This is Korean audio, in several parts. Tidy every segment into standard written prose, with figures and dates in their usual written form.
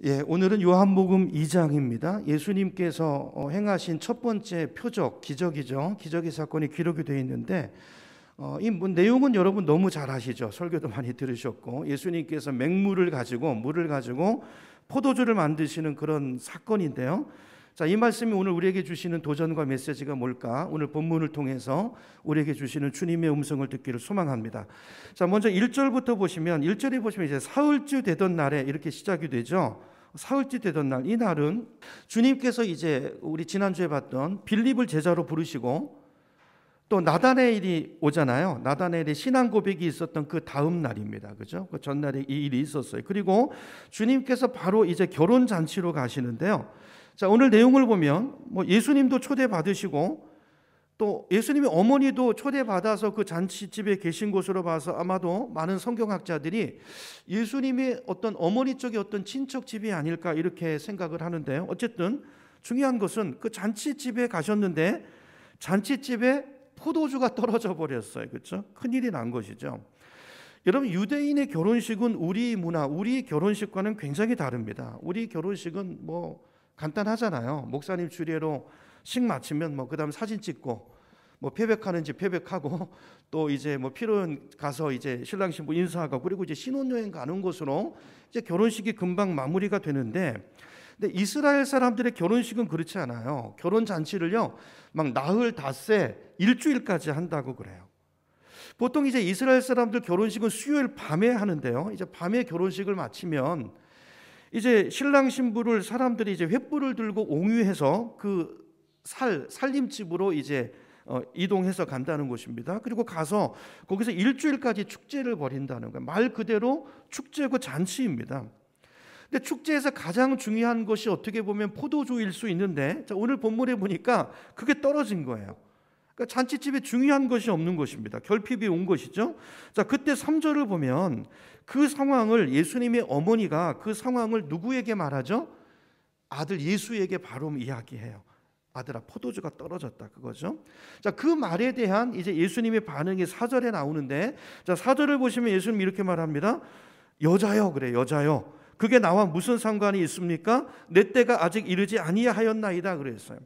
오늘은 요한복음 2장입니다. 예수님께서 행하신 첫 번째 표적, 기적이죠. 기적의 사건이 기록이 되어 있는데 이 내용은 여러분 너무 잘 아시죠. 설교도 많이 들으셨고, 예수님께서 물을 가지고 포도주를 만드시는 그런 사건인데요. 자, 이 말씀이 오늘 우리에게 주시는 도전과 메시지가 뭘까? 오늘 본문을 통해서 우리에게 주시는 주님의 음성을 듣기를 소망합니다. 자, 먼저 1절부터 보시면, 1절에 보시면 이제 사흘째 되던 날에 이렇게 시작이 되죠. 사흘째 되던 날, 이 날은 주님께서 이제 우리 지난주에 봤던 빌립을 제자로 부르시고 또 나다나엘이 오잖아요. 나다나엘의 신앙 고백이 있었던 그 다음 날입니다. 그죠? 그 전날에 이 일이 있었어요. 그리고 주님께서 바로 이제 결혼 잔치로 가시는데요. 자, 오늘 내용을 보면 예수님도 초대받으시고 또 예수님의 어머니도 초대받아서 그 잔치집에 계신 것으로 봐서 아마도 많은 성경학자들이 예수님의 어떤 어머니 쪽의 어떤 친척집이 아닐까 이렇게 생각을 하는데요. 어쨌든 중요한 것은 그 잔치집에 가셨는데 잔치집에 포도주가 떨어져 버렸어요. 그렇죠? 큰일이 난 것이죠. 여러분, 유대인의 결혼식은 우리 문화, 우리 결혼식과는 굉장히 다릅니다. 우리 결혼식은 간단하잖아요. 목사님 주례로 식 마치면 그다음 사진 찍고 패백하는지 패백하고 또 이제 필요한 가서 이제 신랑 신부 인사하고 그리고 이제 신혼여행 가는 것으로 이제 결혼식이 금방 마무리가 되는데, 근데 이스라엘 사람들의 결혼식은 그렇지 않아요. 결혼 잔치를요 막 나흘 닷새 일주일까지 한다고 그래요. 보통 이제 이스라엘 사람들 결혼식은 수요일 밤에 하는데요. 이제 밤에 결혼식을 마치면 이제 신랑 신부를 사람들이 이제 횃불을 들고 옹유해서 그 살림집으로 이제 이동해서 간다는 것입니다. 그리고 가서 거기서 일주일까지 축제를 벌인다는 거예요. 말 그대로 축제고 잔치입니다. 근데 축제에서 가장 중요한 것이 어떻게 보면 포도주일 수 있는데, 자, 오늘 본문에 보니까 그게 떨어진 거예요. 그러니까 잔치집에 중요한 것이 없는 것입니다. 결핍이 온 것이죠. 자, 그때 3절을 보면 그 상황을 예수님의 어머니가 그 상황을 누구에게 말하죠? 아들 예수에게 바로 이야기해요. 아들아, 포도주가 떨어졌다, 그거죠. 자, 그 말에 대한 이제 예수님의 반응이 4절에 나오는데, 자, 4절을 보시면 예수님이 이렇게 말합니다. 여자여, 그래, 여자여, 그게 나와 무슨 상관이 있습니까? 내 때가 아직 이르지 아니하였나이다 그랬어요.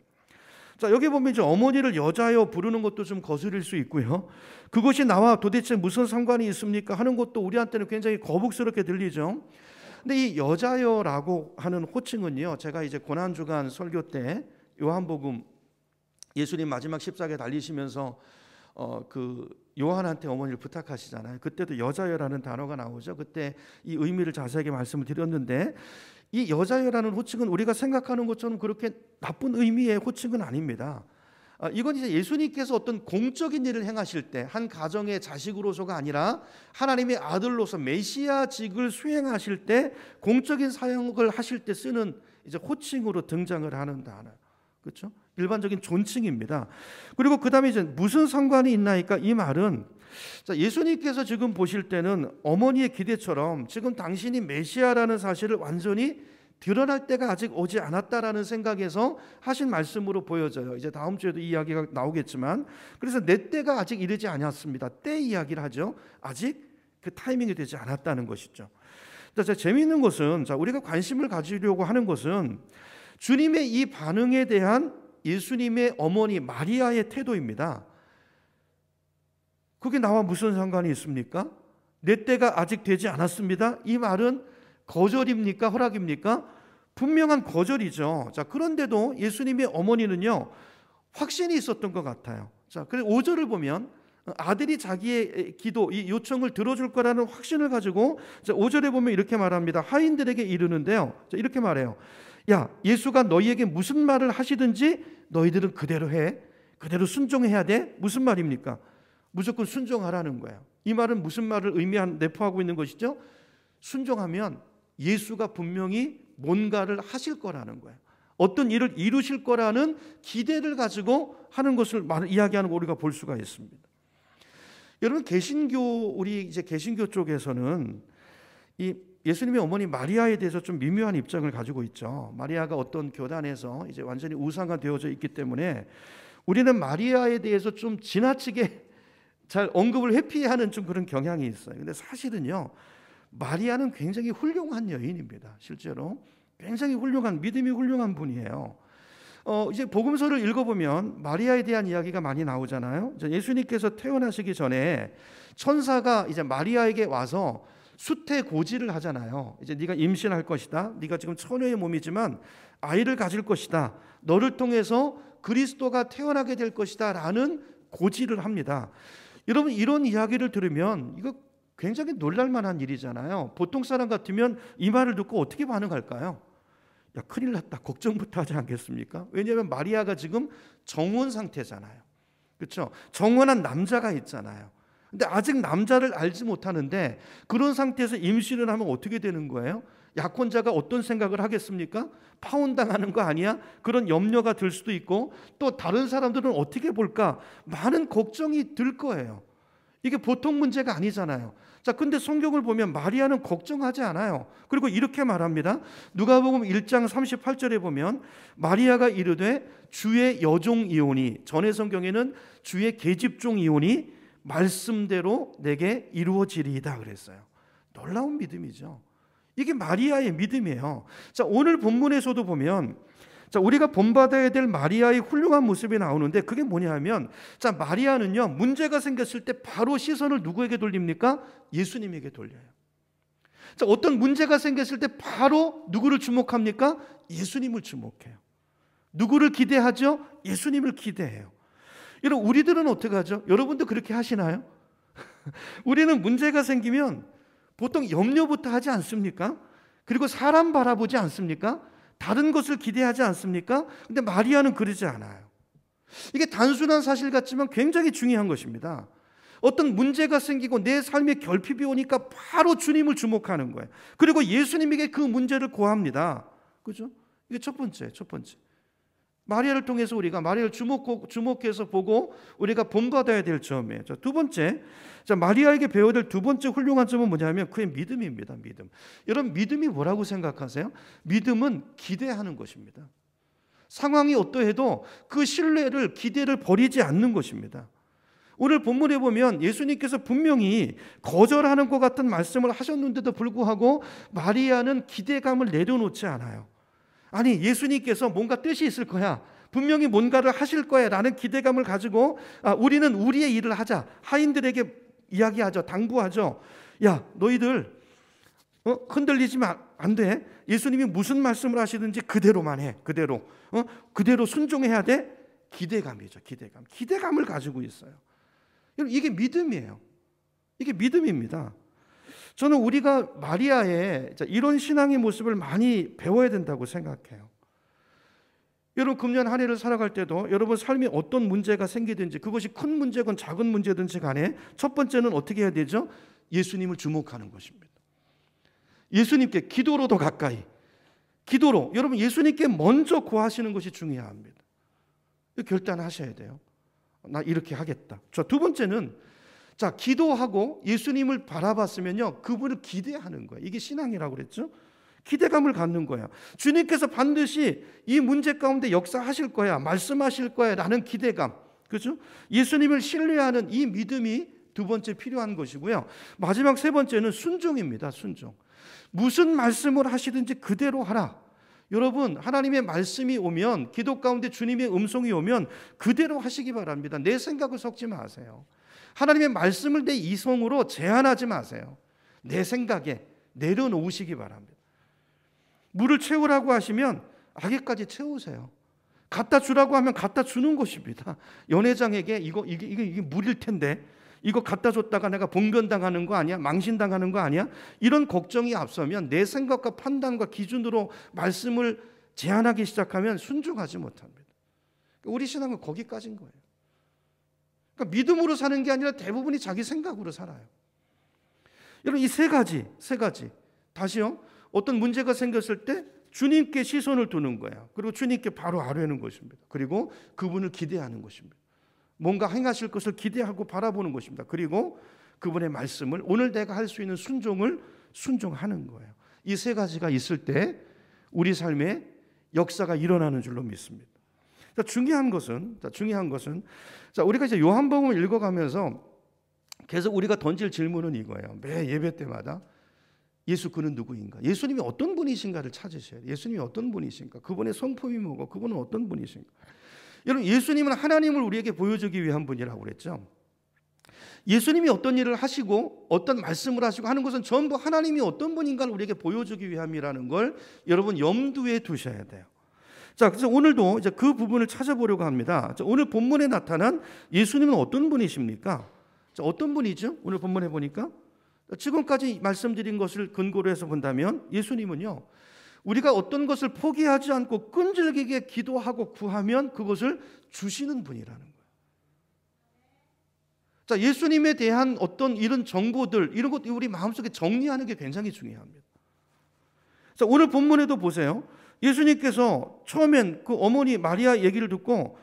자, 여기 보면 이제 어머니를 여자여 부르는 것도 좀 거슬릴 수 있고요. 그것이 나와 도대체 무슨 상관이 있습니까? 하는 것도 우리한테는 굉장히 거북스럽게 들리죠. 근데 이 여자여라고 하는 호칭은요, 제가 이제 고난주간 설교 때 요한복음 예수님 마지막 십자가에 달리시면서 그 요한한테 어머니를 부탁하시잖아요. 그때도 여자여라는 단어가 나오죠. 그때 이 의미를 자세하게 말씀을 드렸는데, 이 여자여라는 호칭은 우리가 생각하는 것처럼 그렇게 나쁜 의미의 호칭은 아닙니다. 이건 이제 예수님께서 어떤 공적인 일을 행하실 때, 한 가정의 자식으로서가 아니라 하나님의 아들로서 메시아직을 수행하실 때, 공적인 사역을 하실 때 쓰는 이제 호칭으로 등장을 하는 단어. 그렇죠? 일반적인 존칭입니다. 그리고 그 다음에 이제 무슨 상관이 있나니까, 이 말은 자, 예수님께서 지금 보실 때는 어머니의 기대처럼 지금 당신이 메시아라는 사실을 완전히 드러날 때가 아직 오지 않았다라는 생각에서 하신 말씀으로 보여져요. 이제 다음 주에도 이 이야기가 나오겠지만, 그래서 내 때가 아직 이르지 않았습니다. 때 이야기를 하죠. 아직 그 타이밍이 되지 않았다는 것이죠. 자, 재미있는 것은, 자, 우리가 관심을 가지려고 하는 것은 주님의 이 반응에 대한 예수님의 어머니 마리아의 태도입니다. 그게 나와 무슨 상관이 있습니까? 내 때가 아직 되지 않았습니다. 이 말은 거절입니까? 허락입니까? 분명한 거절이죠. 자, 그런데도 예수님의 어머니는요, 확신이 있었던 것 같아요. 자, 그래서 5절을 보면 아들이 자기의 기도, 이 요청을 들어줄 거라는 확신을 가지고, 자, 5절에 보면 이렇게 말합니다. 하인들에게 이르는데요, 자, 이렇게 말해요. 야, 예수가 너희에게 무슨 말을 하시든지 너희들은 그대로 해. 그대로 순종해야 돼. 무슨 말입니까? 무조건 순종하라는 거예요. 이 말은 무슨 말을 내포하고 있는 것이죠? 순종하면 예수가 분명히 뭔가를 하실 거라는 거예요. 어떤 일을 이루실 거라는 기대를 가지고 하는 것을 이야기하는 거 우리가 볼 수가 있습니다. 여러분, 우리 이제 개신교 쪽에서는 이 예수님의 어머니 마리아에 대해서 좀 미묘한 입장을 가지고 있죠. 마리아가 어떤 교단에서 이제 완전히 우상화 되어져 있기 때문에 우리는 마리아에 대해서 좀 지나치게 잘 언급을 회피하는 좀 그런 경향이 있어요. 근데 사실은요, 마리아는 굉장히 훌륭한 여인입니다. 실제로 굉장히 훌륭한, 믿음이 훌륭한 분이에요. 이제 복음서를 읽어보면 마리아에 대한 이야기가 많이 나오잖아요. 예수님께서 태어나시기 전에 천사가 이제 마리아에게 와서 수태고지를 하잖아요. 이제 네가 임신할 것이다. 네가 지금 처녀의 몸이지만 아이를 가질 것이다. 너를 통해서 그리스도가 태어나게 될 것이다 라는 고지를 합니다. 여러분, 이런 이야기를 들으면 이거 굉장히 놀랄만한 일이잖아요. 보통 사람 같으면 이 말을 듣고 어떻게 반응할까요? 야, 큰일 났다, 걱정부터 하지 않겠습니까? 왜냐하면 마리아가 지금 정혼 상태잖아요. 그렇죠? 정혼한 남자가 있잖아요. 근데 아직 남자를 알지 못하는데 그런 상태에서 임신을 하면 어떻게 되는 거예요? 약혼자가 어떤 생각을 하겠습니까? 파혼당하는 거 아니야? 그런 염려가 들 수도 있고, 또 다른 사람들은 어떻게 볼까? 많은 걱정이 들 거예요. 이게 보통 문제가 아니잖아요. 자, 근데 성경을 보면 마리아는 걱정하지 않아요. 그리고 이렇게 말합니다. 누가복음 1장 38절에 보면 마리아가 이르되 주의 여종이오니, 전의 성경에는 주의 계집종이오니 말씀대로 내게 이루어지리이다 그랬어요. 놀라운 믿음이죠. 이게 마리아의 믿음이에요. 자, 오늘 본문에서도 보면, 자, 우리가 본받아야 될 마리아의 훌륭한 모습이 나오는데 그게 뭐냐 하면, 자, 마리아는요, 문제가 생겼을 때 바로 시선을 누구에게 돌립니까? 예수님에게 돌려요. 자, 어떤 문제가 생겼을 때 바로 누구를 주목합니까? 예수님을 주목해요. 누구를 기대하죠? 예수님을 기대해요. 여러분, 우리들은 어떻게 하죠? 여러분도 그렇게 하시나요? 우리는 문제가 생기면 보통 염려부터 하지 않습니까? 그리고 사람 바라보지 않습니까? 다른 것을 기대하지 않습니까? 근데 마리아는 그러지 않아요. 이게 단순한 사실 같지만 굉장히 중요한 것입니다. 어떤 문제가 생기고 내 삶에 결핍이 오니까 바로 주님을 주목하는 거예요. 그리고 예수님에게 그 문제를 고합니다. 그죠? 이게 첫 번째. 마리아를 통해서 우리가 마리아를 주목해서 보고 우리가 본받아야 될 점이에요. 자, 두 번째, 자, 마리아에게 배워야 될 두 번째 훌륭한 점은 뭐냐면 그의 믿음입니다. 믿음. 여러분, 믿음이 뭐라고 생각하세요? 믿음은 기대하는 것입니다. 상황이 어떠해도 그 신뢰를, 기대를 버리지 않는 것입니다. 오늘 본문에 보면 예수님께서 분명히 거절하는 것 같은 말씀을 하셨는데도 불구하고 마리아는 기대감을 내려놓지 않아요. 아니, 예수님께서 뭔가 뜻이 있을 거야, 분명히 뭔가를 하실 거야 라는 기대감을 가지고 우리는 우리의 일을 하자, 하인들에게 이야기하죠. 당부하죠. 야, 너희들 흔들리지면 안 돼. 예수님이 무슨 말씀을 하시든지 그대로만 해. 그대로 순종해야 돼. 기대감이죠. 기대감을 가지고 있어요. 이게 믿음이에요. 이게 믿음입니다. 저는 우리가 마리아의 이런 신앙의 모습을 많이 배워야 된다고 생각해요. 여러분, 금년 한 해를 살아갈 때도 여러분 삶에 어떤 문제가 생기든지, 그것이 큰 문제건 작은 문제든지 간에 첫 번째는 어떻게 해야 되죠? 예수님을 주목하는 것입니다. 예수님께 기도로 더 가까이, 기도로 여러분 예수님께 먼저 구하시는 것이 중요합니다. 결단하셔야 돼요. 나 이렇게 하겠다. 자, 두 번째는, 자, 기도하고 예수님을 바라봤으면요, 그분을 기대하는 거예요. 이게 신앙이라고 그랬죠? 기대감을 갖는 거예요. 주님께서 반드시 이 문제 가운데 역사하실 거야, 말씀하실 거야 라는 기대감, 그렇죠? 예수님을 신뢰하는 이 믿음이 두 번째 필요한 것이고요. 마지막 세 번째는 순종입니다. 순종. 무슨 말씀을 하시든지 그대로 하라. 여러분, 하나님의 말씀이 오면, 기도 가운데 주님의 음성이 오면 그대로 하시기 바랍니다. 내 생각을 섞지 마세요. 하나님의 말씀을 내 이성으로 제한하지 마세요. 내 생각에 내려놓으시기 바랍니다. 물을 채우라고 하시면 아기까지 채우세요. 갖다 주라고 하면 갖다 주는 것입니다. 연회장에게 이게 물일 텐데 이거 갖다 줬다가 내가 봉변당하는 거 아니야? 망신당하는 거 아니야? 이런 걱정이 앞서면 내 생각과 판단과 기준으로 말씀을 제한하기 시작하면 순종하지 못합니다. 우리 신앙은 거기까지인 거예요. 그러니까 믿음으로 사는 게 아니라 대부분이 자기 생각으로 살아요. 여러분, 이 세 가지 다시요, 어떤 문제가 생겼을 때 주님께 시선을 두는 거예요. 그리고 주님께 바로 아뢰는 것입니다. 그리고 그분을 기대하는 것입니다. 뭔가 행하실 것을 기대하고 바라보는 것입니다. 그리고 그분의 말씀을, 오늘 내가 할 수 있는 순종을 순종하는 거예요. 이 세 가지가 있을 때 우리 삶에 역사가 일어나는 줄로 믿습니다. 중요한 것은 자, 우리가 이제 요한복음을 읽어가면서 계속 우리가 던질 질문은 이거예요. 매 예배 때마다 예수 그는 누구인가? 예수님이 어떤 분이신가를 찾으셔야 돼요. 예수님이 어떤 분이신가? 그분의 성품이 뭐고 그분은 어떤 분이신가? 여러분, 예수님은 하나님을 우리에게 보여주기 위한 분이라고 그랬죠. 예수님이 어떤 일을 하시고 어떤 말씀을 하시고 하는 것은 전부 하나님이 어떤 분인가를 우리에게 보여주기 위함이라는 걸 여러분 염두에 두셔야 돼요. 자, 그래서 오늘도 이제 그 부분을 찾아보려고 합니다. 자, 오늘 본문에 나타난 예수님은 어떤 분이십니까? 자, 어떤 분이죠? 오늘 본문에 보니까 지금까지 말씀드린 것을 근거로 해서 본다면 예수님은요, 우리가 어떤 것을 포기하지 않고 끈질기게 기도하고 구하면 그것을 주시는 분이라는 거예요. 자, 예수님에 대한 어떤 이런 정보들, 이런 것 우리 마음속에 정리하는 게 굉장히 중요합니다. 자, 오늘 본문에도 보세요. 예수님께서 처음엔 그 어머니 마리아 얘기를 듣고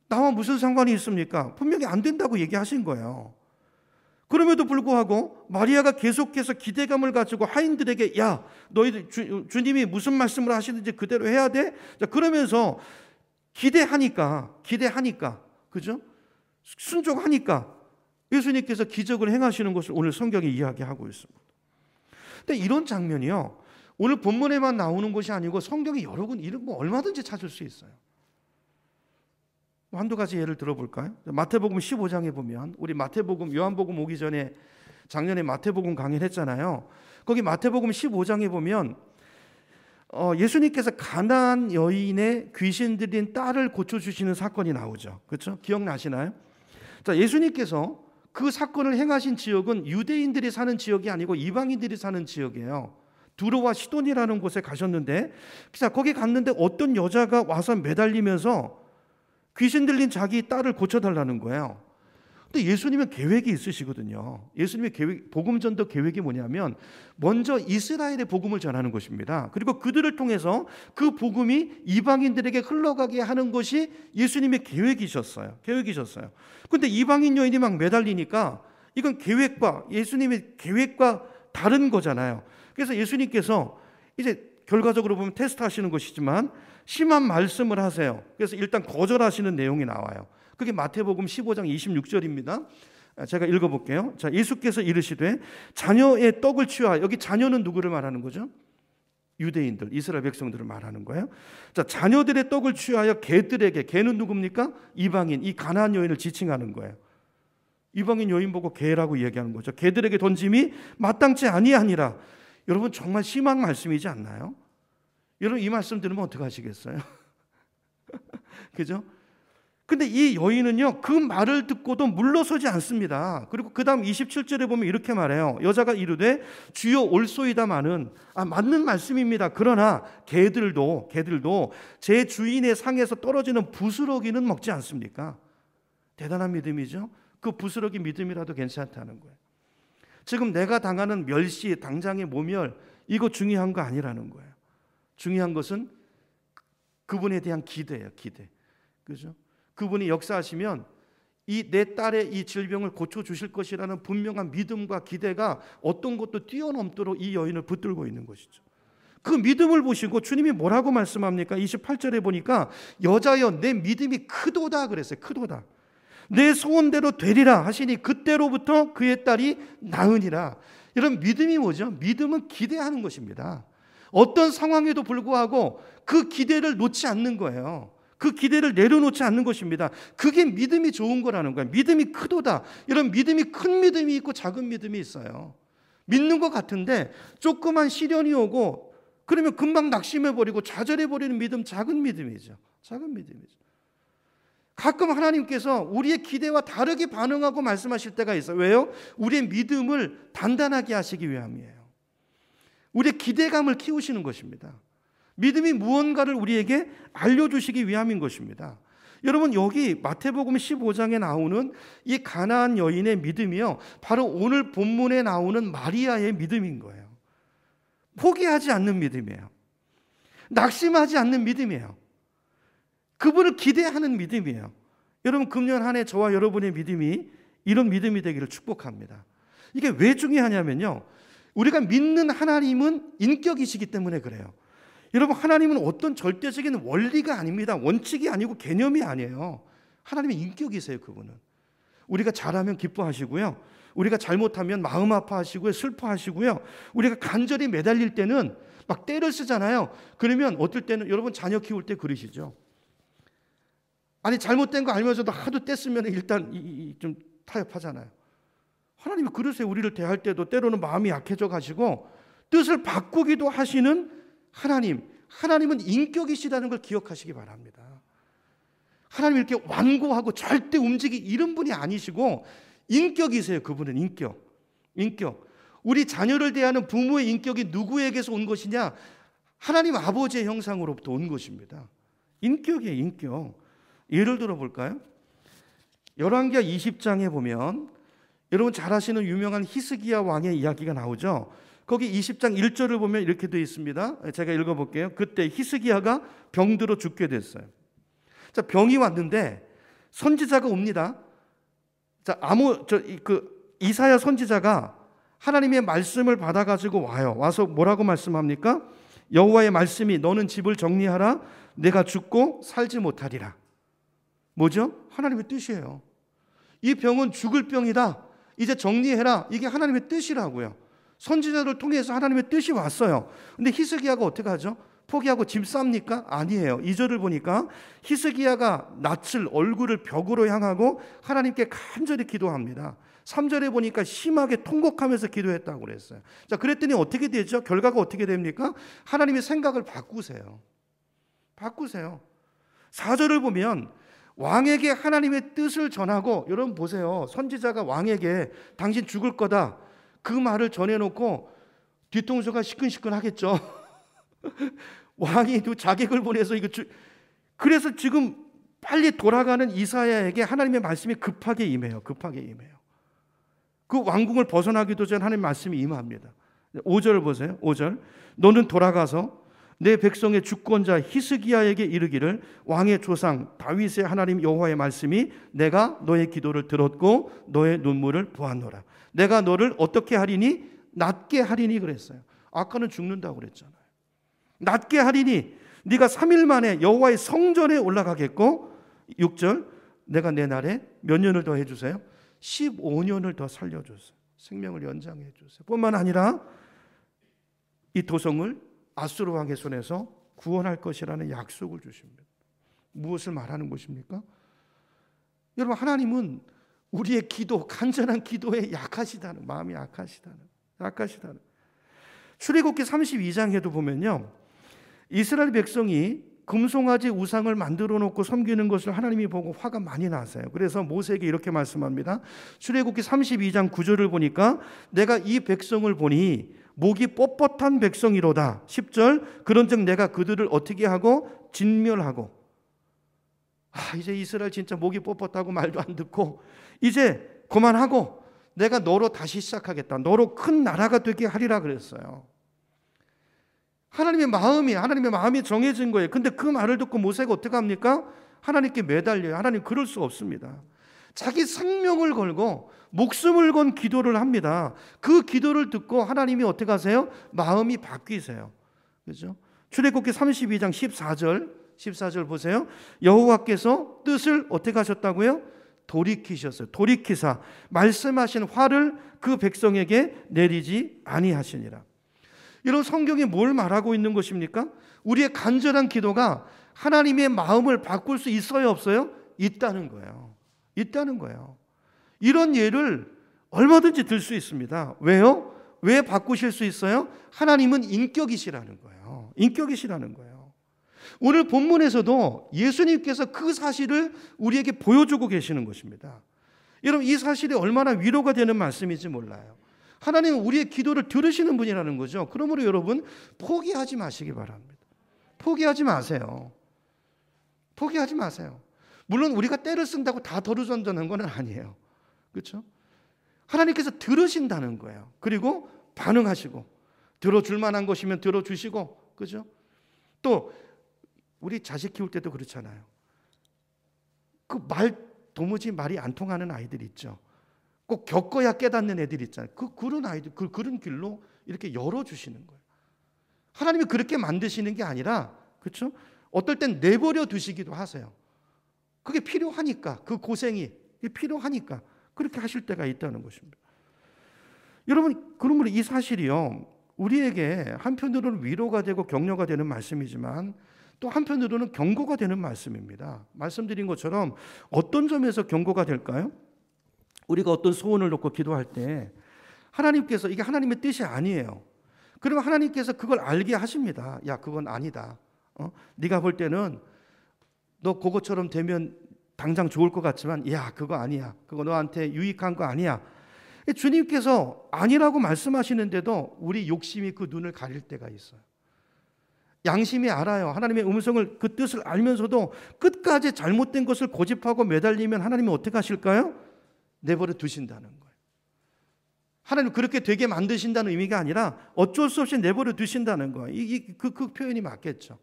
나와 무슨 상관이 있습니까? 분명히 안 된다고 얘기하신 거예요. 그럼에도 불구하고 마리아가 계속해서 기대감을 가지고 하인들에게 야, 너희들 주님이 무슨 말씀을 하시는지 그대로 해야 돼? 자, 그러면서 기대하니까 그죠? 순종하니까 예수님께서 기적을 행하시는 것을 오늘 성경이 이야기하고 있습니다. 근데 이런 장면이요, 오늘 본문에만 나오는 것이 아니고 성경에 여러 군 이런 거 얼마든지 찾을 수 있어요. 한두 가지 예를 들어볼까요? 마태복음 15장에 보면, 우리 마태복음, 요한복음 오기 전에 작년에 마태복음 강의를 했잖아요. 거기 마태복음 15장에 보면 예수님께서 가나안 여인의 귀신 들린 딸을 고쳐주시는 사건이 나오죠. 그렇죠? 기억나시나요? 자, 예수님께서 그 사건을 행하신 지역은 유대인들이 사는 지역이 아니고 이방인들이 사는 지역이에요. 두로와 시돈이라는 곳에 가셨는데, 자, 거기 갔는데 어떤 여자가 와서 매달리면서 귀신 들린 자기 딸을 고쳐달라는 거예요. 근데 예수님은 계획이 있으시거든요. 예수님의 계획, 복음 전도 계획이 뭐냐면 먼저 이스라엘의 복음을 전하는 것입니다. 그리고 그들을 통해서 그 복음이 이방인들에게 흘러가게 하는 것이 예수님의 계획이셨어요. 근데 이방인 여인이 막 매달리니까 이건 계획과 예수님의 계획과 다른 거잖아요. 그래서 예수님께서 이제 결과적으로 보면 테스트하시는 것이지만 심한 말씀을 하세요. 그래서 일단 거절하시는 내용이 나와요. 그게 마태복음 15장 26절입니다. 제가 읽어볼게요. 자, 예수께서 이르시되 자녀의 떡을 취하여, 여기 자녀는 누구를 말하는 거죠? 유대인들, 이스라엘 백성들을 말하는 거예요. 자, 자녀들의 떡을 취하여 개들에게, 개는 누굽니까? 이방인, 이 가나안 여인을 지칭하는 거예요. 이방인 여인 보고 개라고 얘기하는 거죠. 개들에게 던짐이 마땅치 아니하니라. 여러분, 정말 심한 말씀이지 않나요? 여러분, 이 말씀 들으면 어떻게 하시겠어요? 그죠? 근데 이 여인은요, 그 말을 듣고도 물러서지 않습니다. 그리고 그 다음 27절에 보면 이렇게 말해요. 여자가 이르되 주여 올소이다마는, 맞는 말씀입니다. 그러나 개들도 제 주인의 상에서 떨어지는 부스러기는 먹지 않습니까? 대단한 믿음이죠. 그 부스러기 믿음이라도 괜찮다는 거예요. 지금 내가 당하는 멸시, 당장의 모멸, 이거 중요한 거 아니라는 거예요. 중요한 것은 그분에 대한 기대예요. 기대. 그죠? 그분이 역사하시면 이 내 딸의 이 질병을 고쳐주실 것이라는 분명한 믿음과 기대가 어떤 것도 뛰어넘도록 이 여인을 붙들고 있는 것이죠. 그 믿음을 보시고 주님이 뭐라고 말씀합니까? 28절에 보니까 여자여 내 믿음이 크도다 그랬어요. 크도다. 내 소원대로 되리라 하시니 그때로부터 그의 딸이 나으니라. 이런 믿음이 뭐죠? 믿음은 기대하는 것입니다. 어떤 상황에도 불구하고 그 기대를 놓지 않는 거예요. 그 기대를 내려놓지 않는 것입니다. 그게 믿음이 좋은 거라는 거예요. 믿음이 크도다. 이런 믿음이 큰 믿음이 있고 작은 믿음이 있어요. 믿는 것 같은데 조그만 시련이 오고 그러면 금방 낙심해버리고 좌절해버리는 믿음, 작은 믿음이죠. 작은 믿음이죠. 가끔 하나님께서 우리의 기대와 다르게 반응하고 말씀하실 때가 있어요. 왜요? 우리의 믿음을 단단하게 하시기 위함이에요. 우리의 기대감을 키우시는 것입니다. 믿음이 무언가를 우리에게 알려주시기 위함인 것입니다. 여러분, 여기 마태복음 15장에 나오는 이 가나안 여인의 믿음이요, 바로 오늘 본문에 나오는 마리아의 믿음인 거예요. 포기하지 않는 믿음이에요. 낙심하지 않는 믿음이에요. 그분을 기대하는 믿음이에요. 여러분, 금년 한 해 저와 여러분의 믿음이 이런 믿음이 되기를 축복합니다. 이게 왜 중요하냐면요, 우리가 믿는 하나님은 인격이시기 때문에 그래요. 여러분, 하나님은 어떤 절대적인 원리가 아닙니다. 원칙이 아니고 개념이 아니에요. 하나님의 인격이세요. 그분은 우리가 잘하면 기뻐하시고요, 우리가 잘못하면 마음 아파하시고요, 슬퍼하시고요. 우리가 간절히 매달릴 때는 막 떼를 쓰잖아요. 그러면 어떨 때는 여러분 자녀 키울 때 그러시죠. 아니 잘못된 거 알면서도 하도 떼쓰면 일단 좀 타협하잖아요. 하나님이 그러세요. 우리를 대할 때도 때로는 마음이 약해져 가시고 뜻을 바꾸기도 하시는 하나님은 인격이시라는 걸 기억하시기 바랍니다. 하나님 이렇게 완고하고 절대 이런 분이 아니시고 인격이세요. 그분은 인격. 우리 자녀를 대하는 부모의 인격이 누구에게서 온 것이냐? 하나님 아버지의 형상으로부터 온 것입니다. 인격이에요, 인격. 예를 들어 볼까요? 열왕기하 20장에 보면 여러분 잘 아시는 유명한 히스기야 왕의 이야기가 나오죠. 거기 20장 1절을 보면 이렇게 되어 있습니다. 제가 읽어볼게요. 그때 히스기야가 병들어 죽게 됐어요. 자, 병이 왔는데 선지자가 옵니다. 자, 이사야 선지자가 하나님의 말씀을 받아가지고 와서 뭐라고 말씀합니까? 여호와의 말씀이 너는 집을 정리하라. 내가 죽고 살지 못하리라. 뭐죠? 하나님의 뜻이에요. 이 병은 죽을 병이다. 이제 정리해라. 이게 하나님의 뜻이라고요. 선지자를 통해서 하나님의 뜻이 왔어요. 근데 히스기야가 어떻게 하죠? 포기하고 짐 쌉니까? 아니에요. 2절을 보니까 히스기야가 낯을 얼굴을 벽으로 향하고 하나님께 간절히 기도합니다. 3절에 보니까 심하게 통곡하면서 기도했다고 그랬어요. 자, 그랬더니 어떻게 되죠? 결과가 어떻게 됩니까? 하나님의 생각을 바꾸세요. 4절을 보면 왕에게 하나님의 뜻을 전하고, 여러분 보세요. 선지자가 왕에게 당신 죽을 거다 그 말을 전해놓고 뒤통수가 시큰시큰하겠죠. 왕이 또 자객을 보내서 그래서 지금 빨리 돌아가는 이사야에게 하나님의 말씀이 급하게 임해요. 그 왕궁을 벗어나기도 전 하나님의 말씀이 임합니다. 5절 보세요. 5절. 너는 돌아가서 내 백성의 주권자 히스기야에게 이르기를 왕의 조상 다윗의 하나님 여호와의 말씀이 내가 너의 기도를 들었고 너의 눈물을 보았노라. 내가 너를 어떻게 하리니? 낫게 하리니 그랬어요. 아까는 죽는다고 그랬잖아요. 낫게 하리니 네가 3일 만에 여호와의 성전에 올라가겠고 6절 내가 내 날에 몇 년을 더 해주세요? 15년을 더 살려주세요. 생명을 연장해 주세요. 뿐만 아니라 이 도성을 아수르 왕의 손에서 구원할 것이라는 약속을 주십니다. 무엇을 말하는 것입니까? 여러분 하나님은 우리의 기도, 간절한 기도에 약하시다는, 마음이 약하시다는. 출애굽기 32장에도 보면요, 이스라엘 백성이 금송아지 우상을 만들어 놓고 섬기는 것을 하나님이 보고 화가 많이 나세요. 그래서 모세에게 이렇게 말씀합니다. 출애굽기 32장 9절을 보니까 내가 이 백성을 보니 목이 뻣뻣한 백성이로다. 10절 그런즉 내가 그들을 어떻게 하고 진멸하고. 이제 이스라엘 진짜 목이 뻣뻣하고 말도 안 듣고 이제 그만하고 내가 너로 다시 시작하겠다. 너로 큰 나라가 되게 하리라 그랬어요. 하나님의 마음이 정해진 거예요. 근데 그 말을 듣고 모세가 어떻게 합니까? 하나님께 매달려요. 하나님 그럴 수 없습니다. 자기 생명을 걸고 목숨을 건 기도를 합니다. 그 기도를 듣고 하나님이 어떻게 하세요? 마음이 바뀌세요. 그렇죠? 출애굽기 32장 14절 보세요. 여호와께서 뜻을 어떻게 하셨다고요? 돌이키셨어요. 돌이키사 말씀하신 화를 그 백성에게 내리지 아니하시니라. 이런 성경이 뭘 말하고 있는 것입니까? 우리의 간절한 기도가 하나님의 마음을 바꿀 수 있어요, 없어요? 있다는 거예요. 이런 예를 얼마든지 들 수 있습니다. 왜요? 왜 바꾸실 수 있어요? 하나님은 인격이시라는 거예요. 오늘 본문에서도 예수님께서 그 사실을 우리에게 보여주고 계시는 것입니다. 여러분 이 사실이 얼마나 위로가 되는 말씀인지 몰라요. 하나님은 우리의 기도를 들으시는 분이라는 거죠. 그러므로 여러분 포기하지 마시기 바랍니다. 포기하지 마세요. 물론 우리가 때를 쓴다고 다 도루전전한 건 아니에요. 그렇죠? 하나님께서 들으신다는 거예요. 그리고 반응하시고 들어줄 만한 것이면 들어주시고, 그렇죠? 또 우리 자식 키울 때도 그렇잖아요. 도무지 말이 안 통하는 아이들 있죠. 꼭 겪어야 깨닫는 애들 있잖아요. 그런 아이들, 그런 길로 이렇게 열어주시는 거예요. 하나님이 그렇게 만드시는 게 아니라, 그렇죠? 어떨 땐 내버려 두시기도 하세요. 그게 필요하니까, 그 고생이 필요하니까 그렇게 하실 때가 있다는 것입니다. 여러분, 그러므로 이 사실이요, 우리에게 한편으로는 위로가 되고 격려가 되는 말씀이지만 또 한편으로는 경고가 되는 말씀입니다. 말씀드린 것처럼 어떤 점에서 경고가 될까요? 우리가 어떤 소원을 놓고 기도할 때 하나님께서 이게 하나님의 뜻이 아니에요. 그러면 하나님께서 그걸 알게 하십니다. 야, 그건 아니다. 네가 볼 때는 너 그것처럼 되면 당장 좋을 것 같지만 야, 그거 아니야. 그거 너한테 유익한 거 아니야. 주님께서 아니라고 말씀하시는데도 우리 욕심이 그 눈을 가릴 때가 있어요. 양심이 알아요. 하나님의 음성을, 그 뜻을 알면서도 끝까지 잘못된 것을 고집하고 매달리면 하나님은 어떻게 하실까요? 내버려 두신다는 거예요. 하나님 그렇게 되게 만드신다는 의미가 아니라 어쩔 수 없이 내버려 두신다는 거예요. 그 표현이 맞겠죠.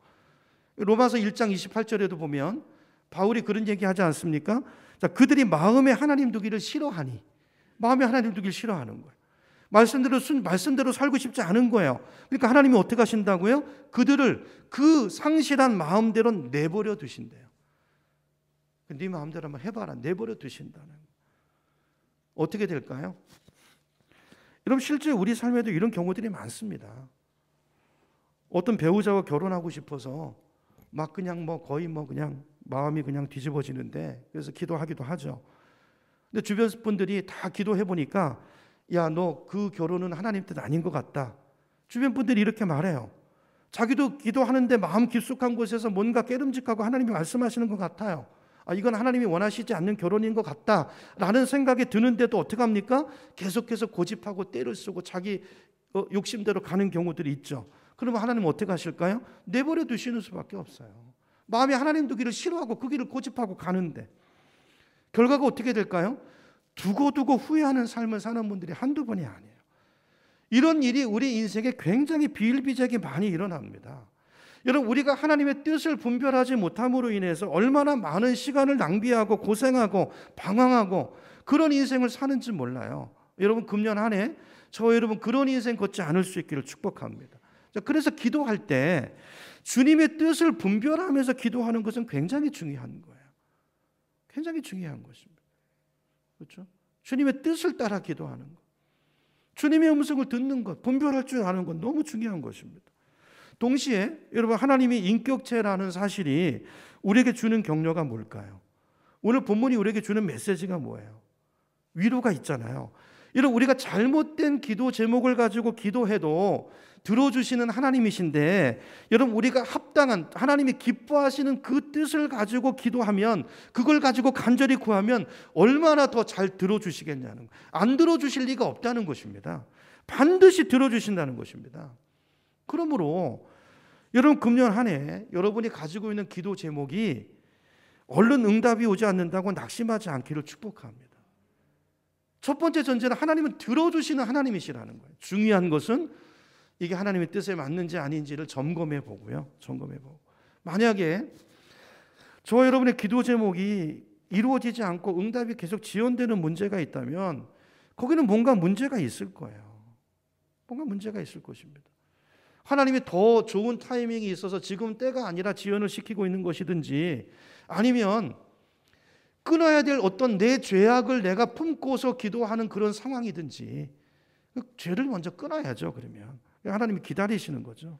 로마서 1장 28절에도 보면 바울이 그런 얘기 하지 않습니까? 자, 그들이 마음에 하나님 두기를 싫어하니, 마음에 하나님 두기를 싫어하는 거예요. 말씀대로 살고 싶지 않은 거예요. 그러니까 하나님이 어떻게 하신다고요? 그들을 그 상실한 마음대로 내버려 두신대요. 네 마음대로 한번 해봐라. 내버려 두신다는 거예요. 어떻게 될까요? 여러분, 실제 우리 삶에도 이런 경우들이 많습니다. 어떤 배우자와 결혼하고 싶어서 막 그냥 거의 그냥 마음이 그냥 뒤집어지는데, 그래서 기도하기도 하죠. 근데 주변 분들이 다 기도해 보니까 야, 너 그 결혼은 하나님 뜻 아닌 것 같다. 주변 분들이 이렇게 말해요. 자기도 기도하는데 마음 깊숙한 곳에서 뭔가 깨름직하고 하나님이 말씀하시는 것 같아요. 이건 하나님이 원하시지 않는 결혼인 것 같다라는 생각이 드는데도 어떻게 합니까? 계속해서 고집하고 때를 쓰고 자기 욕심대로 가는 경우들이 있죠. 그러면 하나님은 어떻게 하실까요? 내버려 두시는 수밖에 없어요. 마음이 하나님 두기를 싫어하고 그 길을 고집하고 가는데 결과가 어떻게 될까요? 두고두고 후회하는 삶을 사는 분들이 한두 번이 아니에요. 이런 일이 우리 인생에 굉장히 비일비재하게 많이 일어납니다. 여러분, 우리가 하나님의 뜻을 분별하지 못함으로 인해서 얼마나 많은 시간을 낭비하고 고생하고 방황하고 그런 인생을 사는지 몰라요. 여러분, 금년 한 해 저 여러분 그런 인생 걷지 않을 수 있기를 축복합니다. 그래서 기도할 때 주님의 뜻을 분별하면서 기도하는 것은 굉장히 중요한 거예요. 굉장히 중요한 것입니다. 그렇죠? 주님의 뜻을 따라 기도하는 것, 주님의 음성을 듣는 것, 분별할 줄 아는 것 너무 중요한 것입니다. 동시에 여러분, 하나님이 인격체라는 사실이 우리에게 주는 격려가 뭘까요? 오늘 본문이 우리에게 주는 메시지가 뭐예요? 위로가 있잖아요. 여러분, 우리가 잘못된 기도 제목을 가지고 기도해도 들어주시는 하나님이신데, 여러분, 우리가 합당한 하나님이 기뻐하시는 그 뜻을 가지고 기도하면, 그걸 가지고 간절히 구하면 얼마나 더 잘 들어주시겠냐는 거예요. 안 들어주실 리가 없다는 것입니다. 반드시 들어주신다는 것입니다. 그러므로 여러분, 금년 한 해 여러분이 가지고 있는 기도 제목이 얼른 응답이 오지 않는다고 낙심하지 않기를 축복합니다. 첫 번째 전제는 하나님은 들어주시는 하나님이시라는 거예요. 중요한 것은 이게 하나님의 뜻에 맞는지 아닌지를 점검해 보고요. 만약에 저와 여러분의 기도 제목이 이루어지지 않고 응답이 계속 지연되는 문제가 있다면 거기는 뭔가 문제가 있을 거예요. 뭔가 문제가 있을 것입니다. 하나님이 더 좋은 타이밍이 있어서 지금 때가 아니라 지연을 시키고 있는 것이든지, 아니면 끊어야 될 어떤 내 죄악을 내가 품고서 기도하는 그런 상황이든지, 죄를 먼저 끊어야죠. 그러면 하나님이 기다리시는 거죠.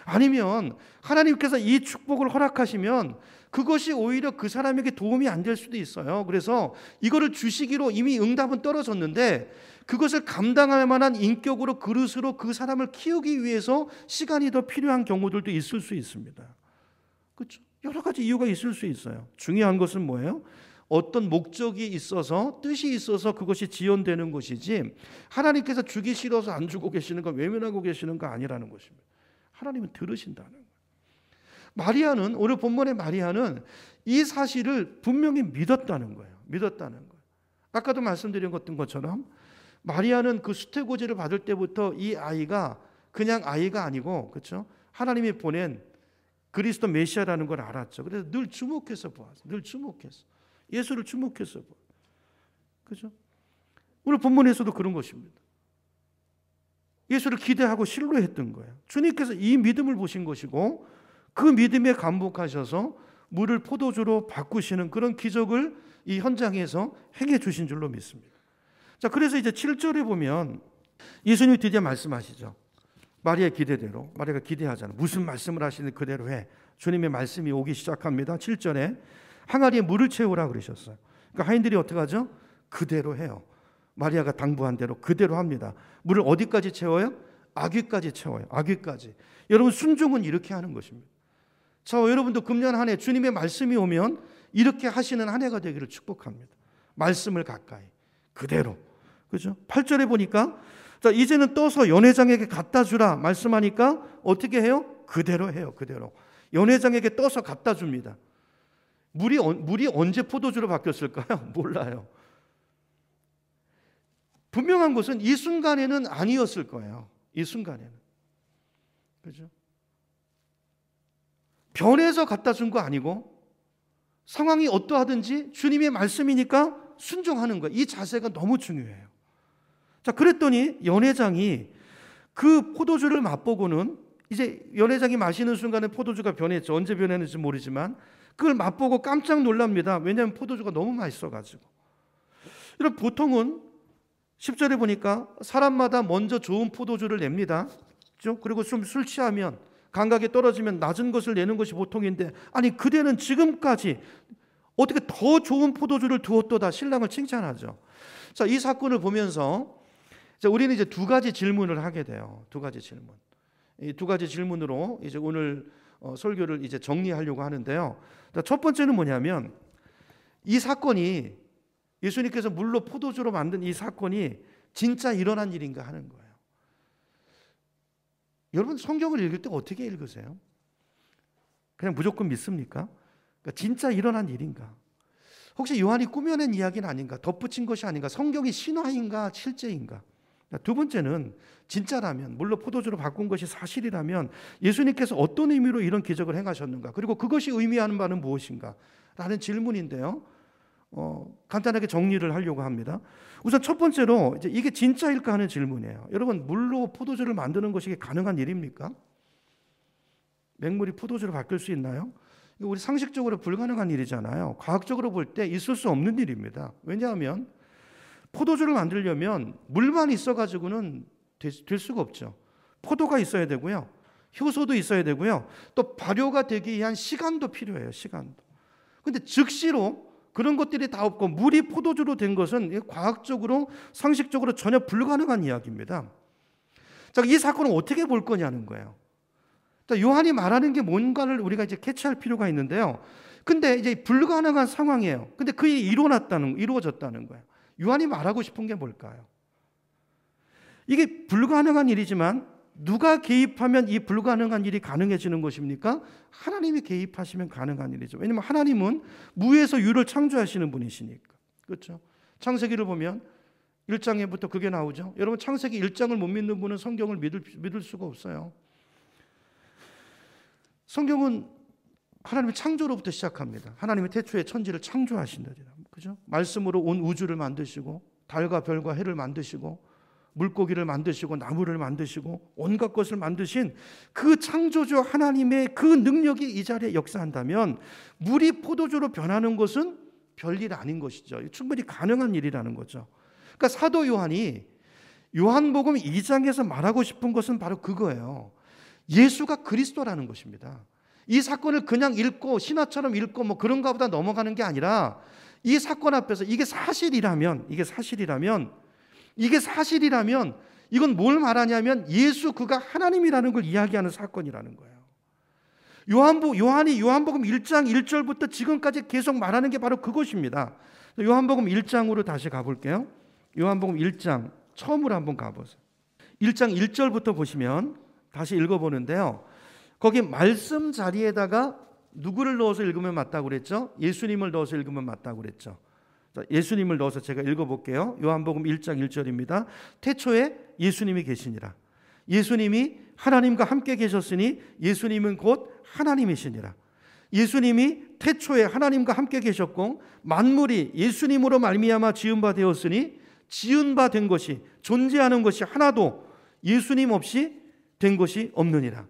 아니면 하나님께서 이 축복을 허락하시면 그것이 오히려 그 사람에게 도움이 안 될 수도 있어요. 그래서 이거를 주시기로 이미 응답은 떨어졌는데 그것을 감당할 만한 인격으로, 그릇으로 그 사람을 키우기 위해서 시간이 더 필요한 경우들도 있을 수 있습니다. 그렇죠? 여러 가지 이유가 있을 수 있어요. 중요한 것은 뭐예요? 어떤 목적이 있어서, 뜻이 있어서 그것이 지연되는 것이지, 하나님께서 주기 싫어서 안 주고 계시는 거, 외면하고 계시는 거 아니라는 것입니다. 하나님은 들으신다는 거예요. 마리아는, 오늘 본문의 마리아는 이 사실을 분명히 믿었다는 거예요. 아까도 말씀드린 것처럼 마리아는 그 수태고지를 받을 때부터 이 아이가 그냥 아이가 아니고, 그렇죠? 하나님이 보낸 그리스도 메시아라는 걸 알았죠. 그래서 늘 주목해서 보았어요. 예수를 주목해서 보았어요. 그렇죠? 오늘 본문에서도 그런 것입니다. 예수를 기대하고 신뢰했던 거예요. 주님께서 이 믿음을 보신 것이고 그 믿음에 감복하셔서 물을 포도주로 바꾸시는 그런 기적을 이 현장에서 행해 주신 줄로 믿습니다. 자, 그래서 이제 7절에 보면 예수님이 드디어 말씀하시죠. 마리아의 기대대로. 마리아가 기대하잖아. 무슨 말씀을 하시는 그대로 해. 주님의 말씀이 오기 시작합니다. 7절에 항아리에 물을 채우라 그러셨어요. 그러니까 하인들이 어떻게 하죠? 그대로 해요. 마리아가 당부한 대로 그대로 합니다. 물을 어디까지 채워요? 아귀까지 채워요. 아귀까지. 여러분, 순종은 이렇게 하는 것입니다. 저 여러분도 금년 한 해 주님의 말씀이 오면 이렇게 하시는 한 해가 되기를 축복합니다. 말씀을 가까이 그대로. 그죠? 8절에 보니까 자, 이제는 떠서 연회장에게 갖다 주라 말씀하니까 어떻게 해요? 그대로 해요. 그대로. 연회장에게 떠서 갖다 줍니다. 물이 언제 포도주로 바뀌었을까요? 몰라요. 분명한 것은 이 순간에는 아니었을 거예요. 이 순간에는. 그죠? 변해서 갖다 준 거 아니고 상황이 어떠하든지 주님의 말씀이니까 순종하는 거예요. 이 자세가 너무 중요해요. 자, 그랬더니 연회장이 그 포도주를 맛보고는 이제 연회장이 마시는 순간에 포도주가 변했죠. 언제 변했는지 모르지만 그걸 맛보고 깜짝 놀랍니다. 왜냐하면 포도주가 너무 맛있어가지고. 여러분, 보통은 10절에 보니까 사람마다 먼저 좋은 포도주를 냅니다. 그렇죠? 그리고 좀 술 취하면 감각이 떨어지면 낮은 것을 내는 것이 보통인데, 아니 그대는 지금까지 어떻게 더 좋은 포도주를 두었도다 신랑을 칭찬하죠. 자, 이 사건을 보면서 우리는 이제 두 가지 질문을 하게 돼요. 두 가지 질문. 이 두 가지 질문으로 이제 오늘 설교를 이제 정리하려고 하는데요. 첫 번째는 뭐냐면 이 사건이 예수님께서 물로 포도주로 만든 이 사건이 진짜 일어난 일인가 하는 거예요. 여러분, 성경을 읽을 때 어떻게 읽으세요? 그냥 무조건 믿습니까? 그러니까 진짜 일어난 일인가? 혹시 요한이 꾸며낸 이야기는 아닌가? 덧붙인 것이 아닌가? 성경이 신화인가? 실제인가? 두 번째는 진짜라면, 물로 포도주로 바꾼 것이 사실이라면 예수님께서 어떤 의미로 이런 기적을 행하셨는가? 그리고 그것이 의미하는 바는 무엇인가? 라는 질문인데요. 간단하게 정리를 하려고 합니다. 우선 첫 번째로 이게 진짜일까 하는 질문이에요. 여러분, 물로 포도주를 만드는 것이 가능한 일입니까? 맹물이 포도주로 바뀔 수 있나요? 이거 우리 상식적으로 불가능한 일이잖아요. 과학적으로 볼 때 있을 수 없는 일입니다. 왜냐하면 포도주를 만들려면 물만 있어가지고는 될 수가 없죠. 포도가 있어야 되고요. 효소도 있어야 되고요. 또 발효가 되기 위한 시간도 필요해요. 시간도. 근데 즉시로 그런 것들이 다 없고 물이 포도주로 된 것은 과학적으로 상식적으로 전혀 불가능한 이야기입니다. 자, 이 사건을 어떻게 볼 거냐는 거예요. 자, 요한이 말하는 게 뭔가를 우리가 이제 캐치할 필요가 있는데요. 근데 이제 불가능한 상황이에요. 근데 그 일이 이루어졌다는 거예요. 요한이 말하고 싶은 게 뭘까요? 이게 불가능한 일이지만 누가 개입하면 이 불가능한 일이 가능해지는 것입니까? 하나님이 개입하시면 가능한 일이죠. 왜냐하면 하나님은 무에서 유를 창조하시는 분이시니까. 그렇죠? 창세기를 보면 1장에부터 그게 나오죠. 여러분, 창세기 1장을 못 믿는 분은 성경을 믿을 수가 없어요. 성경은 하나님의 창조로부터 시작합니다. 하나님의 태초에 천지를 창조하신다죠. 그죠? 말씀으로 온 우주를 만드시고 달과 별과 해를 만드시고 물고기를 만드시고 나무를 만드시고 온갖 것을 만드신 그 창조주 하나님의 그 능력이 이 자리에 역사한다면 물이 포도주로 변하는 것은 별일 아닌 것이죠. 충분히 가능한 일이라는 거죠. 그러니까 사도 요한이 요한복음 2장에서 말하고 싶은 것은 바로 그거예요. 예수가 그리스도라는 것입니다. 이 사건을 그냥 읽고 신화처럼 읽고 뭐 그런가 보다 넘어가는 게 아니라 이 사건 앞에서 이게 사실이라면 이건 뭘 말하냐면 예수 그가 하나님이라는 걸 이야기하는 사건이라는 거예요. 요한이 요한복음 1장 1절부터 지금까지 계속 말하는 게 바로 그것입니다. 요한복음 1장으로 다시 가볼게요. 요한복음 1장 처음으로 한번 가보세요. 1장 1절부터 보시면 다시 읽어보는데요. 거기 말씀 자리에다가 누구를 넣어서 읽으면 맞다고 그랬죠? 예수님을 넣어서 읽으면 맞다고 그랬죠. 예수님을 넣어서 제가 읽어볼게요. 요한복음 1장 1절입니다. 태초에 예수님이 계시니라. 예수님이 하나님과 함께 계셨으니 예수님은 곧 하나님이시니라. 예수님이 태초에 하나님과 함께 계셨고 만물이 예수님으로 말미암아 지은 바 되었으니 지은 바 된 것이 존재하는 것이 하나도 예수님 없이 된 것이 없느니라.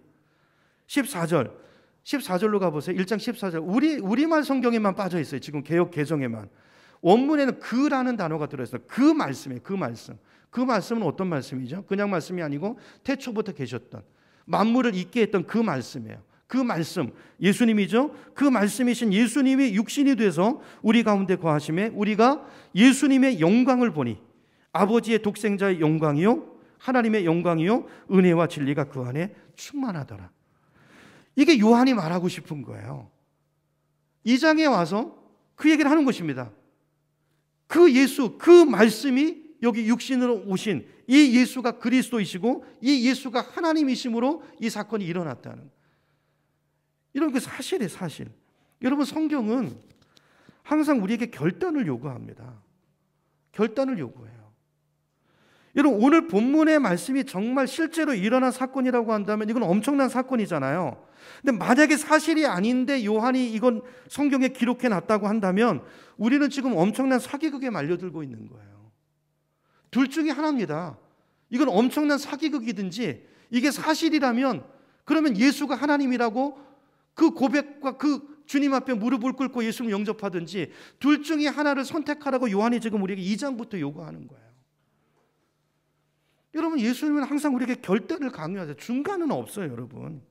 14절로 가보세요. 1장 14절. 우리말 성경에만 빠져 있어요. 지금 개역 개정에만. 원문에는 그라는 단어가 들어있어요. 그 말씀이에요. 그 말씀. 그 말씀은 어떤 말씀이죠? 그냥 말씀이 아니고 태초부터 계셨던, 만물을 있게 했던 그 말씀이에요. 그 말씀, 예수님이죠. 그 말씀이신 예수님이 육신이 돼서 우리 가운데 거하심에 우리가 예수님의 영광을 보니 아버지의 독생자의 영광이요 하나님의 영광이요 은혜와 진리가 그 안에 충만하더라. 이게 요한이 말하고 싶은 거예요. 2장에 와서 그 얘기를 하는 것입니다. 그 예수, 그 말씀이 여기 육신으로 오신 이 예수가 그리스도이시고 이 예수가 하나님이심으로 이 사건이 일어났다는, 이런 그 사실이에요. 사실. 여러분, 성경은 항상 우리에게 결단을 요구합니다. 결단을 요구해요. 여러분, 오늘 본문의 말씀이 정말 실제로 일어난 사건이라고 한다면 이건 엄청난 사건이잖아요. 근데 만약에 사실이 아닌데 요한이 이건 성경에 기록해 놨다고 한다면 우리는 지금 엄청난 사기극에 말려들고 있는 거예요. 둘 중에 하나입니다. 이건 엄청난 사기극이든지 이게 사실이라면 그러면 예수가 하나님이라고 그 고백과 그 주님 앞에 무릎을 꿇고 예수를 영접하든지, 둘 중에 하나를 선택하라고 요한이 지금 우리에게 2장부터 요구하는 거예요. 여러분, 예수님은 항상 우리에게 결단을 강요하세요. 중간은 없어요, 여러분.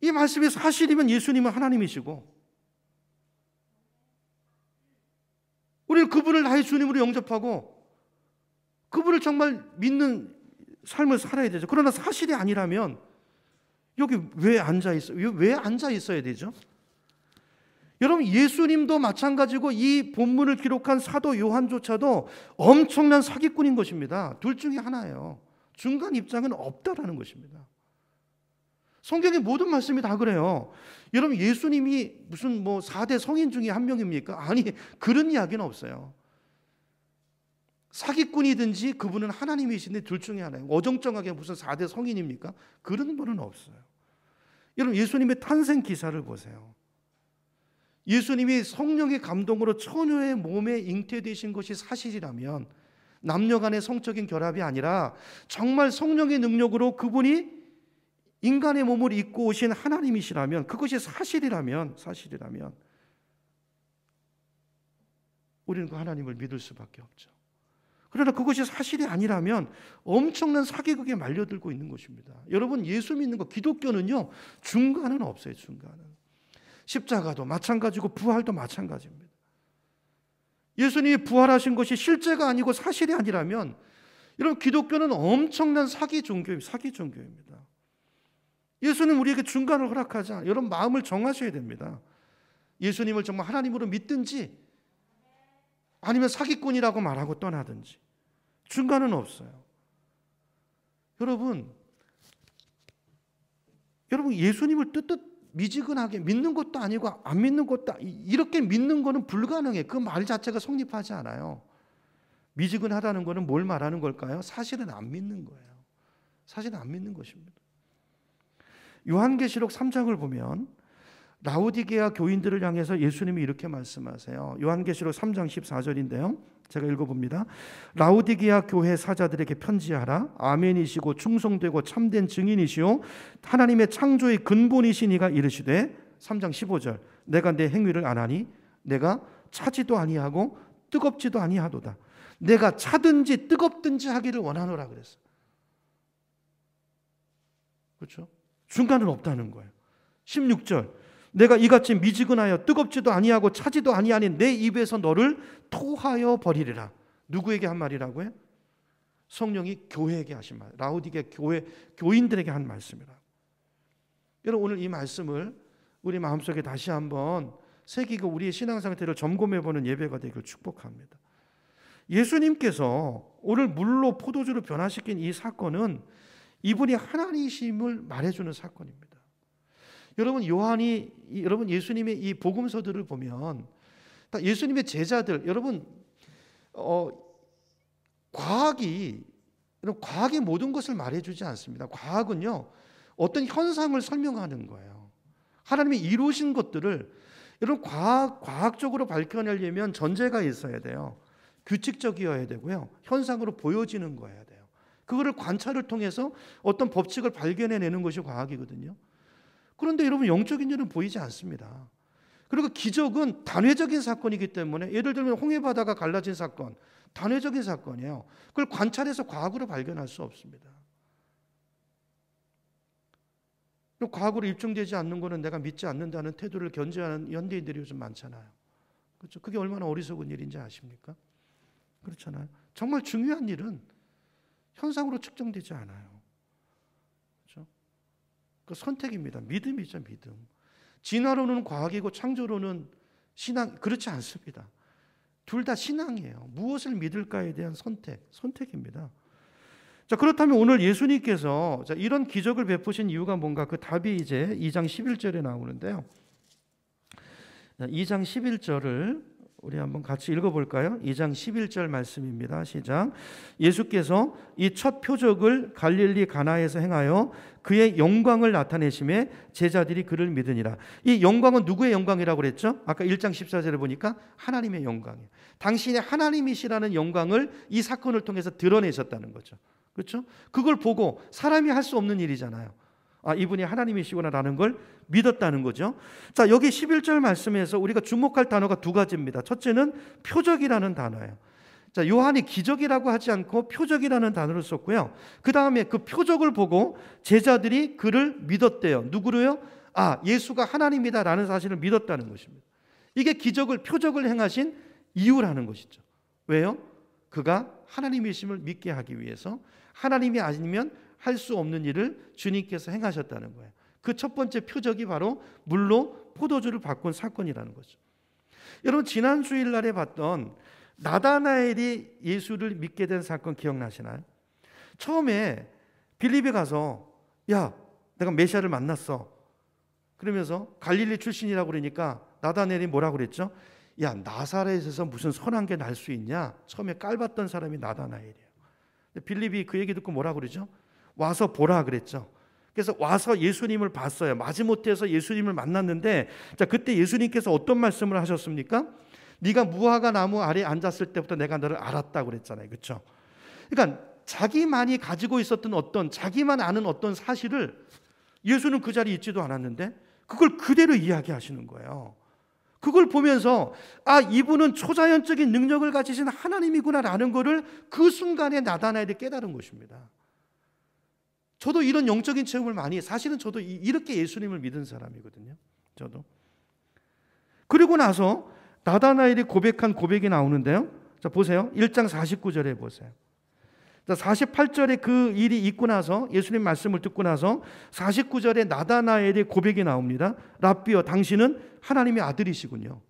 이 말씀이 사실이면 예수님은 하나님이시고 우리는 그분을 나의 주님으로 영접하고 그분을 정말 믿는 삶을 살아야 되죠. 그러나 사실이 아니라면 여기 왜 앉아 있어요? 왜 앉아 있어야 되죠? 여러분, 예수님도 마찬가지고 이 본문을 기록한 사도 요한조차도 엄청난 사기꾼인 것입니다. 둘 중에 하나예요. 중간 입장은 없다라는 것입니다. 성경의 모든 말씀이 다 그래요. 여러분, 예수님이 무슨 4대 성인 중에 한 명입니까? 아니, 그런 이야기는 없어요. 사기꾼이든지 그분은 하나님이신데 둘 중에 하나예요. 어정쩡하게 무슨 4대 성인입니까? 그런 분은 없어요. 여러분, 예수님의 탄생 기사를 보세요. 예수님이 성령의 감동으로 처녀의 몸에 잉태되신 것이 사실이라면, 남녀 간의 성적인 결합이 아니라 정말 성령의 능력으로 그분이 인간의 몸을 입고 오신 하나님이시라면, 그것이 사실이라면 우리는 그 하나님을 믿을 수밖에 없죠. 그러나 그것이 사실이 아니라면 엄청난 사기극에 말려들고 있는 것입니다. 여러분, 예수 믿는 거, 기독교는요, 중간은 없어요. 중간은. 십자가도 마찬가지고 부활도 마찬가지입니다. 예수님이 부활하신 것이 실제가 아니고 사실이 아니라면 여러분, 기독교는 엄청난 사기 종교입니다. 예수님 우리에게 중간을 허락하지 않아요. 여러분, 마음을 정하셔야 됩니다. 예수님을 정말 하나님으로 믿든지 아니면 사기꾼이라고 말하고 떠나든지, 중간은 없어요. 여러분 예수님을 뜨뜻 미지근하게 믿는 것도 아니고 안 믿는 것도, 이렇게 믿는 거는 불가능해. 그 말 자체가 성립하지 않아요. 미지근하다는 거는 뭘 말하는 걸까요? 사실은 안 믿는 거예요. 사실은 안 믿는 것입니다. 요한계시록 3장을 보면 라오디게아 교인들을 향해서 예수님이 이렇게 말씀하세요. 요한계시록 3장 14절인데요. 제가 읽어봅니다. 라오디게아 교회 사자들에게 편지하라. 아멘이시고 충성되고 참된 증인이시오 하나님의 창조의 근본이신 이가 이르시되, 3장 15절, 내가 내 행위를 아나니 내가 차지도 아니하고 뜨겁지도 아니하도다. 내가 차든지 뜨겁든지 하기를 원하노라 그랬어요. 그렇죠? 중간은 없다는 거예요. 16절, 내가 이같이 미지근하여 뜨겁지도 아니하고 차지도 아니하니 내 입에서 너를 토하여 버리리라. 누구에게 한 말이라고요? 성령이 교회에게 하신 말, 라오디게 교회 교인들에게 한 말씀이라. 여러분, 오늘 이 말씀을 우리 마음속에 다시 한번 새기고 우리의 신앙 상태를 점검해보는 예배가 되길 축복합니다. 예수님께서 오늘 물로 포도주로 변화시킨 이 사건은 이분이 하나님이심을 말해주는 사건입니다. 여러분, 여러분 예수님의 이 복음서들을 보면 예수님의 제자들, 여러분 과학이 모든 것을 말해주지 않습니다. 과학은요, 어떤 현상을 설명하는 거예요. 하나님이 이루신 것들을 여러분 과학적으로 밝혀내려면 전제가 있어야 돼요. 규칙적이어야 되고요, 현상으로 보여지는 거여야 돼요. 그거를 관찰을 통해서 어떤 법칙을 발견해내는 것이 과학이거든요. 그런데 여러분, 영적인 일은 보이지 않습니다. 그리고 기적은 단회적인 사건이기 때문에 예를 들면 홍해바다가 갈라진 사건, 단회적인 사건이에요. 그걸 관찰해서 과학으로 발견할 수 없습니다. 과학으로 입증되지 않는 거는 내가 믿지 않는다는 태도를 견지하는 현대인들이 요즘 많잖아요. 그렇죠? 그게 얼마나 어리석은 일인지 아십니까? 그렇잖아요. 정말 중요한 일은 현상으로 측정되지 않아요. 그렇죠? 그 선택입니다. 믿음이죠, 믿음. 진화론은 과학이고 창조론은 신앙, 그렇지 않습니다. 둘 다 신앙이에요. 무엇을 믿을까에 대한 선택입니다. 자, 그렇다면 오늘 예수님께서 이런 기적을 베푸신 이유가 뭔가? 그 답이 이제 2장 11절에 나오는데요. 2장 11절을 우리 한번 같이 읽어볼까요? 2장 11절 말씀입니다. 시작. 예수께서 이 첫 표적을 갈릴리 가나에서 행하여 그의 영광을 나타내심에 제자들이 그를 믿으니라. 이 영광은 누구의 영광이라고 그랬죠? 아까 1장 14절에 보니까 하나님의 영광이에요. 당신의 하나님이시라는 영광을 이 사건을 통해서 드러내셨다는 거죠. 그렇죠? 그걸 보고 사람이 할 수 없는 일이잖아요. 아, 이분이 하나님이시구나라는 걸 믿었다는 거죠. 자, 여기 11절 말씀에서 우리가 주목할 단어가 두 가지입니다. 첫째는 표적이라는 단어예요. 자, 요한이 기적이라고 하지 않고 표적이라는 단어를 썼고요. 그 다음에 그 표적을 보고 제자들이 그를 믿었대요. 누구로요? 아, 예수가 하나님이다라는 사실을 믿었다는 것입니다. 이게 표적을 행하신 이유라는 것이죠. 왜요? 그가 하나님이심을 믿게 하기 위해서, 하나님이 아니면 할 수 없는 일을 주님께서 행하셨다는 거예요. 그 첫 번째 표적이 바로 물로 포도주를 바꾼 사건이라는 거죠. 여러분, 지난 주일날에 봤던 나다나엘이 예수를 믿게 된 사건 기억나시나요? 처음에 빌립에 가서 야, 내가 메시아를 만났어. 그러면서 갈릴리 출신이라고 그러니까 나다나엘이 뭐라고 그랬죠? 야, 나사렛에서 무슨 선한 게 날 수 있냐? 처음에 깔봤던 사람이 나다나엘이에요. 빌립이 그 얘기 듣고 뭐라고 그러죠? 와서 보라 그랬죠. 그래서 와서 예수님을 봤어요. 마지못해서 예수님을 만났는데, 자, 그때 예수님께서 어떤 말씀을 하셨습니까? 네가 무화과 나무 아래 앉았을 때부터 내가 너를 알았다고 그랬잖아요. 그렇죠? 그러니까 자기만이 가지고 있었던 자기만 아는 어떤 사실을 예수는 그 자리에 있지도 않았는데 그걸 그대로 이야기하시는 거예요. 그걸 보면서 아, 이분은 초자연적인 능력을 가지신 하나님이구나라는 것을 그 순간에 나다나엘이 깨달은 것입니다. 저도 이런 영적인 체험을 많이, 사실은 저도 이렇게 예수님을 믿은 사람이거든요. 저도. 그리고 나서 나다나엘이 고백한 고백이 나오는데요. 자, 보세요. 1장 49절에 보세요. 자, 48절에 그 일이 있고 나서, 예수님 말씀을 듣고 나서 49절에 나다나엘의 고백이 나옵니다. 랍비여, 당신은 하나님의 아들이시군요.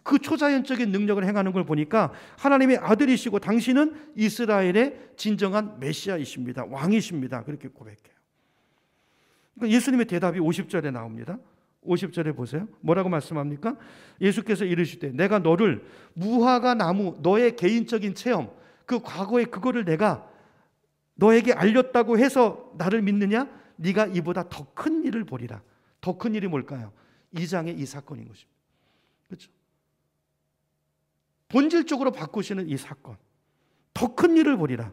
그 초자연적인 능력을 행하는 걸 보니까 하나님의 아들이시고 당신은 이스라엘의 진정한 메시아이십니다. 왕이십니다. 그렇게 고백해요. 그러니까 예수님의 대답이 50절에 나옵니다. 50절에 보세요. 뭐라고 말씀합니까? 예수께서 이르시되 내가 너를 무화과 나무, 너의 개인적인 체험, 그 과거에 그거를 내가 너에게 알렸다고 해서 나를 믿느냐? 네가 이보다 더 큰 일을 보리라. 더 큰 일이 뭘까요? 2장의 이 사건인 것입니다. 그렇죠? 본질적으로 바꾸시는 이 사건, 더 큰 일을 보리라.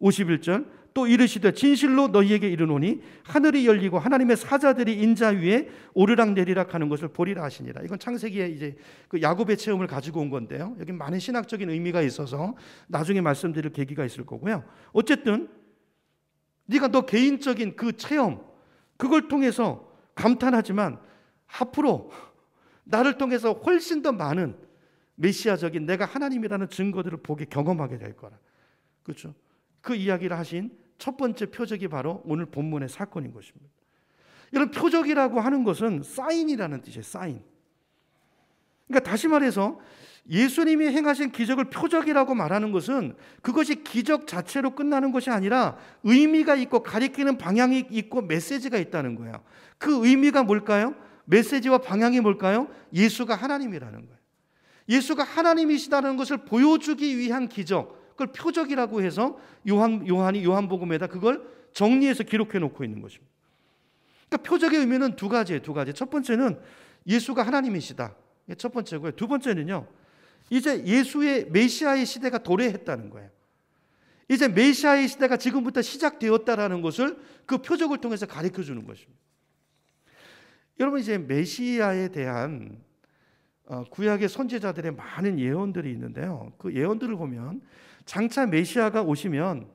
51절 또 이르시되 진실로 너희에게 이르노니 하늘이 열리고 하나님의 사자들이 인자 위에 오르락내리락 하는 것을 보리라 하시니라. 이건 창세기에 이제 그 야곱의 체험을 가지고 온 건데요. 여기 많은 신학적인 의미가 있어서 나중에 말씀드릴 계기가 있을 거고요. 어쨌든 네가 너 개인적인 그 체험, 그걸 통해서 감탄하지만 앞으로 나를 통해서 훨씬 더 많은 메시아적인 내가 하나님이라는 증거들을 경험하게 될 거라. 그렇죠? 그 이야기를 하신 첫 번째 표적이 바로 오늘 본문의 사건인 것입니다. 이런 표적이라고 하는 것은 사인이라는 뜻이에요. 사인. 그러니까 다시 말해서 예수님이 행하신 기적을 표적이라고 말하는 것은 그것이 기적 자체로 끝나는 것이 아니라 의미가 있고 가리키는 방향이 있고 메시지가 있다는 거예요. 그 의미가 뭘까요? 메시지와 방향이 뭘까요? 예수가 하나님이라는 거예요. 예수가 하나님이시다는 것을 보여주기 위한 기적, 그걸 표적이라고 해서 요한이 요한복음에다 그걸 정리해서 기록해 놓고 있는 것입니다. 그러니까 표적의 의미는 두 가지예요. 첫 번째는 예수가 하나님이시다. 첫 번째고요. 두 번째는요, 이제 예수의 메시아의 시대가 도래했다는 거예요. 이제 메시아의 시대가 지금부터 시작되었다라는 것을 그 표적을 통해서 가르쳐 주는 것입니다. 여러분, 이제 메시아에 대한 구약의 선지자들의 많은 예언들이 있는데요. 그 예언들을 보면 장차 메시아가 오시면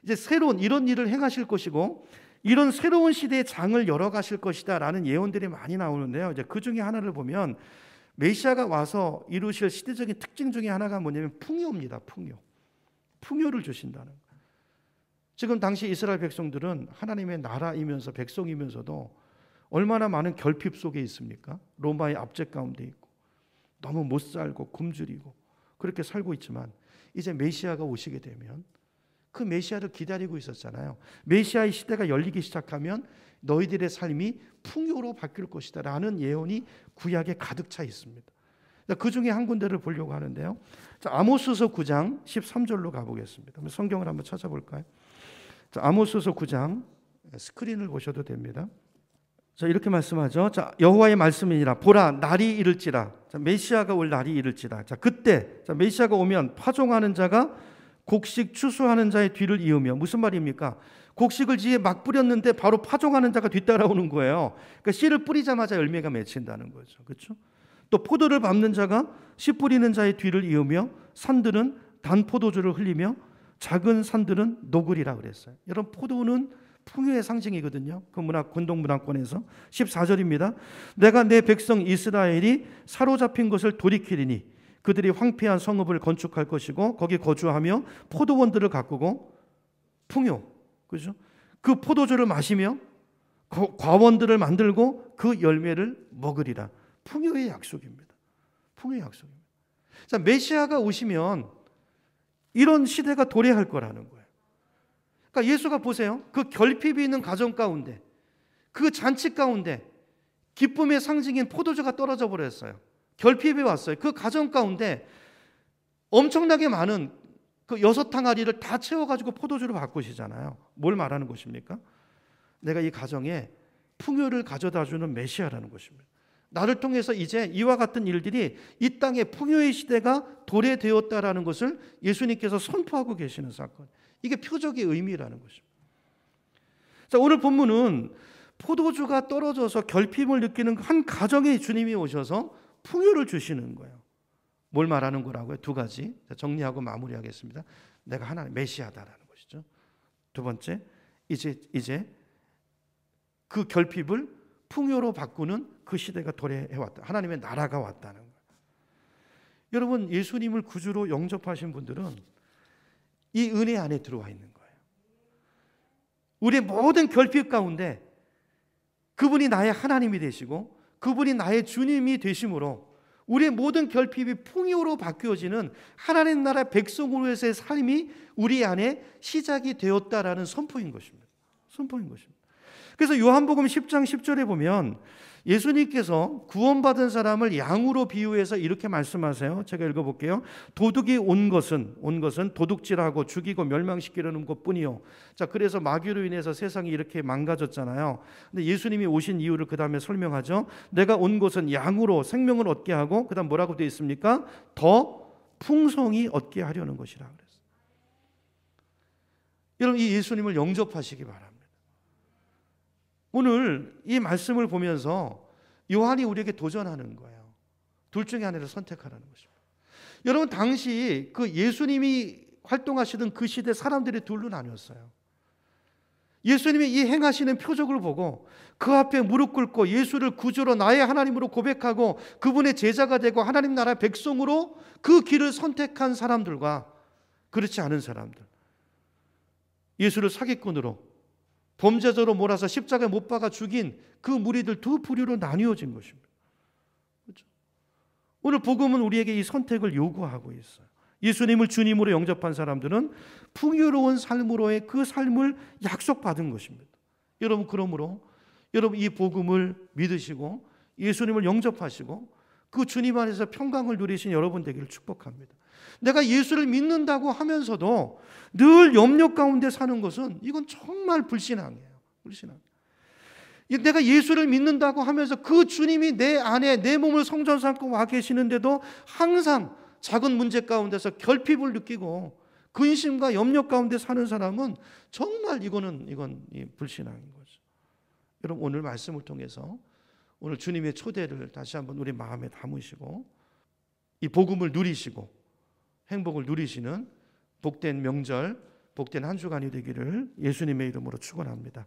이제 새로운 이런 일을 행하실 것이고 이런 새로운 시대의 장을 열어가실 것이다라는 예언들이 많이 나오는데요. 이제 그 중에 하나를 보면 메시아가 와서 이루실 시대적인 특징 중에 하나가 뭐냐면 풍요입니다. 풍요를 주신다는 거예요. 지금 당시 이스라엘 백성들은 하나님의 나라이면서 백성이면서도 얼마나 많은 결핍 속에 있습니까? 로마의 압제 가운데 있고 너무 못 살고 굶주리고 그렇게 살고 있지만 이제 메시아가 오시게 되면 그 메시아를 기다리고 있었잖아요. 메시아의 시대가 열리기 시작하면 너희들의 삶이 풍요로 바뀔 것이다 라는 예언이 구약에 가득 차 있습니다. 그 중에 한 군데를 보려고 하는데요. 자, 아모스서 9장 13절로 가보겠습니다. 성경을 한번 찾아볼까요? 자, 아모스서 9장 스크린을 보셔도 됩니다. 자, 이렇게 말씀하죠. 자, 여호와의 말씀이니라. 보라, 날이 이를지라. 자, 메시아가 올 날이 이를지라. 자, 그때 메시아가 오면 파종하는 자가 곡식 추수하는 자의 뒤를 이으며, 무슨 말입니까? 곡식을 지에 막 뿌렸는데 바로 파종하는 자가 뒤따라오는 거예요. 그러니까 씨를 뿌리자마자 열매가 맺힌다는 거죠. 그렇죠? 또 포도를 밟는 자가 씨 뿌리는 자의 뒤를 이으며 산들은 단 포도주를 흘리며 작은 산들은 녹으리라 그랬어요. 여러분, 포도는 풍요의 상징이거든요. 그 근동 문화권에서 14절입니다. 내가 내 백성 이스라엘이 사로잡힌 것을 돌이키리니 그들이 황폐한 성읍을 건축할 것이고 거기 거주하며 포도원들을 가꾸고 풍요, 그죠? 그 포도주를 마시며 과원들을 만들고 그 열매를 먹으리라. 풍요의 약속입니다. 풍요의 약속입니다. 자, 메시아가 오시면 이런 시대가 도래할 거라는 거예요. 그러니까 예수가 보세요. 그 결핍이 있는 가정 가운데, 그 잔치 가운데 기쁨의 상징인 포도주가 떨어져 버렸어요. 결핍이 왔어요. 그 가정 가운데 엄청나게 많은 그 6항아리를 다 채워가지고 포도주로 바꾸시잖아요. 뭘 말하는 것입니까? 내가 이 가정에 풍요를 가져다주는 메시아라는 것입니다. 나를 통해서 이제 이와 같은 일들이 이 땅의 풍요의 시대가 도래되었다라는 것을 예수님께서 선포하고 계시는 사건. 이게 표적의 의미라는 것입니다. 자, 오늘 본문은 포도주가 떨어져서 결핍을 느끼는 한 가정에 주님이 오셔서 풍요를 주시는 거예요. 뭘 말하는 거라고요? 두 가지. 정리하고 마무리하겠습니다. 내가 하나님 메시아다라는 것이죠. 두 번째, 이제 그 결핍을 풍요로 바꾸는 그 시대가 도래해왔다. 하나님의 나라가 왔다는 거예요. 여러분, 예수님을 구주로 영접하신 분들은 이 은혜 안에 들어와 있는 거예요. 우리의 모든 결핍 가운데 그분이 나의 하나님이 되시고 그분이 나의 주님이 되심으로 우리의 모든 결핍이 풍요로 바뀌어지는 하나님 나라 백성으로서의 삶이 우리 안에 시작이 되었다라는 선포인 것입니다. 선포인 것입니다. 그래서 요한복음 10장 10절에 보면 예수님께서 구원받은 사람을 양으로 비유해서 이렇게 말씀하세요. 제가 읽어볼게요. 도둑이 온 것은 도둑질하고 죽이고 멸망시키려는 것뿐이요. 자, 그래서 마귀로 인해서 세상이 이렇게 망가졌잖아요. 근데 예수님이 오신 이유를 그 다음에 설명하죠. 내가 온 것은 양으로 생명을 얻게 하고 그 다음 뭐라고 되어 있습니까? 더 풍성히 얻게 하려는 것이라 그랬어요. 여러분, 이 예수님을 영접하시기 바랍니다. 오늘 이 말씀을 보면서 요한이 우리에게 도전하는 거예요. 둘 중에 하나를 선택하라는 것입니다. 여러분, 당시 그 예수님이 활동하시던 그 시대 사람들이 둘로 나뉘었어요. 예수님이 이 행하시는 표적을 보고 그 앞에 무릎 꿇고 예수를 구주로 나의 하나님으로 고백하고 그분의 제자가 되고 하나님 나라 백성으로 그 길을 선택한 사람들과 그렇지 않은 사람들, 예수를 사기꾼으로 범죄자로 몰아서 십자가에 못 박아 죽인 그 무리들 두 부류로 나뉘어진 것입니다. 그렇죠? 오늘 복음은 우리에게 이 선택을 요구하고 있어요. 예수님을 주님으로 영접한 사람들은 풍요로운 삶으로의 그 삶을 약속받은 것입니다. 여러분, 그러므로 여러분 이 복음을 믿으시고 예수님을 영접하시고 그 주님 안에서 평강을 누리신 여러분 되기를 축복합니다. 내가 예수를 믿는다고 하면서도 늘 염려 가운데 사는 것은 이건 정말 불신앙이에요. 불신앙. 내가 예수를 믿는다고 하면서 그 주님이 내 안에 내 몸을 성전 삼고 와 계시는데도 항상 작은 문제 가운데서 결핍을 느끼고 근심과 염려 가운데 사는 사람은 정말 이건 불신앙인 거죠. 여러분, 오늘 말씀을 통해서 오늘 주님의 초대를 다시 한번 우리 마음에 담으시고 이 복음을 누리시고 행복을 누리시는 복된 명절, 복된 한 주간이 되기를 예수님의 이름으로 축원합니다.